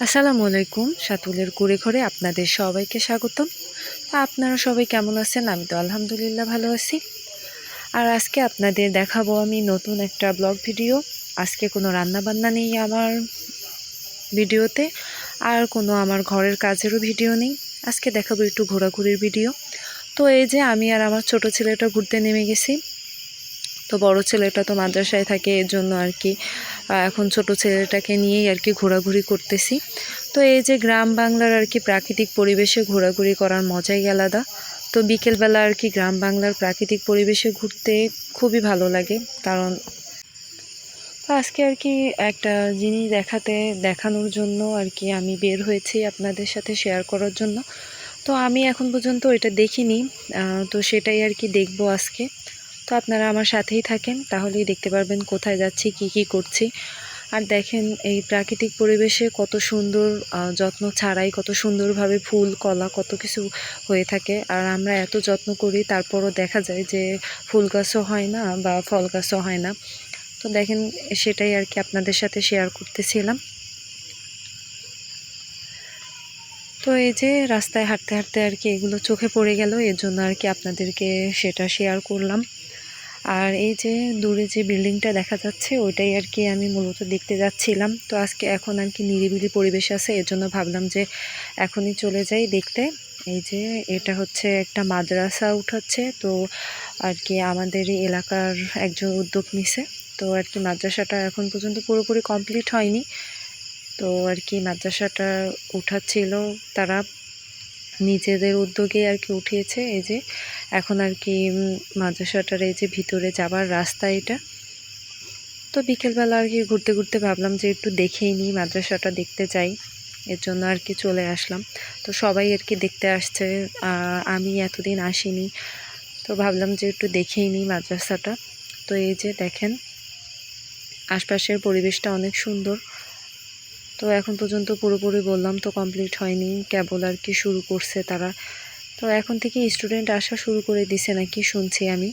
আসসালামু আলাইকুম। সাতুলের কুঁড়ে ঘরে আপনাদের সবাইকে স্বাগতম। আপনারা সবাই কেমন আছেন? আমি তো আলহামদুলিল্লাহ ভালো আছি। আর আজকে আপনাদের দেখাবো আমি নতুন একটা ব্লগ ভিডিও। আজকে কোনো রান্নাবান্না নেই আমার ভিডিওতে, আর কোনো আমার ঘরের কাজেরও ভিডিও নেই। আজকে দেখাবো একটু ঘোরাঘুরির ভিডিও। তো এই যে আমি আর আমার ছোট ছেলেটা ঘুরতে নেমে গেছি। তো বড় ছেলেটা তো মাদ্রাসায় থাকে, এর জন্য আর কি এখন ছোট ছেলেটাকে নিয়েই আর কি ঘোরাঘুরি করতেছি। তো এই যে গ্রাম বাংলার আর কি প্রাকৃতিক পরিবেশে ঘোরাঘুরি করার মজাই আলাদা। তো বিকেলবেলা আর কি গ্রাম বাংলার প্রাকৃতিক পরিবেশে ঘুরতে খুবই ভালো লাগে। কারণ তো আজকে আর কি একটা জিনিস দেখানোর জন্য আর কি আমি বের হয়েছি আপনাদের সাথে শেয়ার করার জন্য। তো আমি এখন পর্যন্ত এটা দেখিনি, তো সেটাই আর কি দেখবো আজকে। তো আপনারা আমার সাথেই থাকেন, তাহলেই দেখতে পারবেন কোথায় যাচ্ছি, কি করছি। আর দেখেন এই প্রাকৃতিক পরিবেশে কত সুন্দর যত্ন ছাড়াই কত সুন্দরভাবে ফুল কলা কত কিছু হয়ে থাকে। আর আমরা এত যত্ন করি, তারপরও দেখা যায় যে ফুল গাছও হয় না বা ফল গাছও হয় না। তো দেখেন সেটাই আর কি আপনাদের সাথে শেয়ার করতেছিলাম। তো এই যে রাস্তায় হাঁটতে হাঁটতে আর কি এগুলো চোখে পড়ে গেল, এর জন্য আর কি আপনাদেরকে সেটা শেয়ার করলাম। আর এই যে দূরে যে বিল্ডিংটা দেখা যাচ্ছে ওইটাই আর কি আমি মূলত দেখতে যাচ্ছিলাম। তো আজকে এখন আর কি নিরিবিলি পরিবেশ আছে, এর জন্য ভাবলাম যে এখনই চলে যাই দেখতে। এই যে এটা হচ্ছে একটা মাদ্রাসা উঠাচ্ছে, তো আর কি আমাদেরই এলাকার একজন উদ্যোগ নিছে। তো আর কি মাদ্রাসাটা এখন পর্যন্ত পুরোপুরি কমপ্লিট হয়নি। তো আর কি মাদ্রাসাটা উঠাচ্ছিল তারা, নিজেদের উদ্যোগে আর কি উঠিয়েছে। এই যে এখন আর কি মাদ্রাসাটার এই যে ভিতরে যাবার রাস্তা এটা। তো বিকেলবেলা আর কি ঘুরতে ঘুরতে ভাবলাম যে একটু দেখেই নিই, মাদ্রাসাটা দেখতে যাই, এর জন্য আর কি চলে আসলাম। তো সবাই আর কি দেখতে আসছে, আমি এতদিন আসিনি, তো ভাবলাম যে একটু দেখেই নিই মাদ্রাসাটা। তো এই যে দেখেন আশপাশের পরিবেশটা অনেক সুন্দর। তো এখন পর্যন্ত পুরোপুরি বললাম তো কমপ্লিট হয়নি, কেবল আর কি শুরু করছে তারা। তো এখন থেকে স্টুডেন্ট আসা শুরু করে দিছে নাকি শুনছি আমি।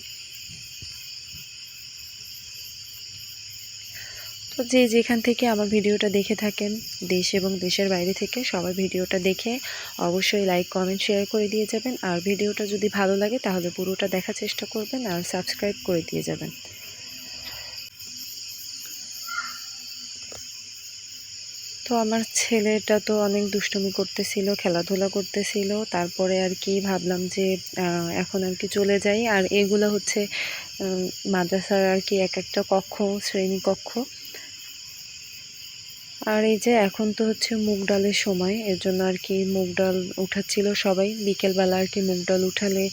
তো যে যেখান থেকে আমার ভিডিওটা দেখে থাকেন, দেশ এবং দেশের বাইরে থেকে, সবাই ভিডিওটা দেখে অবশ্যই লাইক কমেন্ট শেয়ার করে দিয়ে যাবেন। আর ভিডিওটা যদি ভালো লাগে তাহলে পুরোটা দেখার চেষ্টা করবেন আর সাবস্ক্রাইব করে দিয়ে যাবেন। তো আমার ছেলেটা তো অনেক দুষ্টুমি করতেছিল, খেলাধুলা করতেছিল। তারপরে আর কি ভাবলাম যে এখন আর কি চলে যাই। আর এগুলো হচ্ছে মাদ্রাসার আর কি এক একটা কক্ষ, শ্রেণী কক্ষ। আর এই যে এখন তো হচ্ছে মুগ ডালের সময়, এর জন্য আর কি মুগ ডাল উঠাচ্ছিল সবাই। বিকেলবেলা আর কি মুগ ডাল উঠালে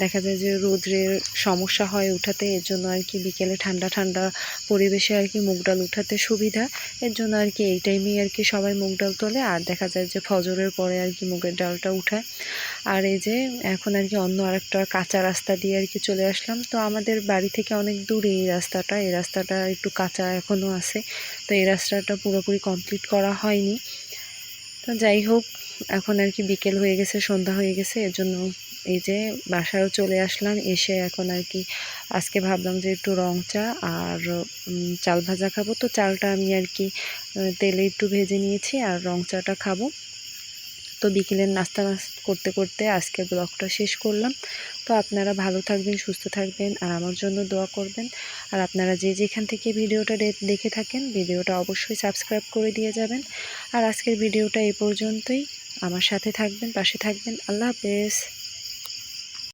দেখা যায় যে রোদ্রের সমস্যা হয় উঠাতে, এর জন্য আর কি বিকেলে ঠান্ডা ঠান্ডা পরিবেশে আর কি মুগ ডাল উঠাতে সুবিধা। এর জন্য আর কি এই টাইমেই আর কি সবাই মুগ ডাল তোলে, আর দেখা যায় যে ফজরের পরে আর কি মুগের ডালটা উঠায়। আর এই যে এখন আর কি অন্য আরেকটা কাঁচা রাস্তা দিয়ে আর কি চলে আসলাম। তো আমাদের বাড়ি থেকে অনেক দূরে এই রাস্তাটা, এই রাস্তাটা একটু কাঁচা এখনও আছে। তো এই রাস্তাটা পুরোপুরি কমপ্লিট করা হয়নি। তো যাই হোক, এখন আর কি বিকেল হয়ে গেছে, সন্ধ্যা হয়ে গেছে, এর জন্য এই যে বাসায়ও চলে আসলাম। এসে এখন আর কি আজকে ভাবলাম যে একটু রং চা আর চাল ভাজা খাবো। তো চালটা আমি আর কি তেলে একটু ভেজে নিয়েছি, আর রং চাটা খাবো। তো বিকেলের নাস্তা করতে করতে আজকের ব্লগটা শেষ করলাম। তো আপনারা ভালো থাকবেন, সুস্থ থাকবেন, আর আমার জন্য দোয়া করবেন। আর আপনারা যে যেখান থেকে ভিডিওটা দেখে থাকেন, ভিডিওটা অবশ্যই সাবস্ক্রাইব করে দিয়ে যাবেন। আর আজকের ভিডিওটা এই পর্যন্তই। আমার সাথে থাকবেন, পাশে থাকবেন। আল্লাহ হাফেজ।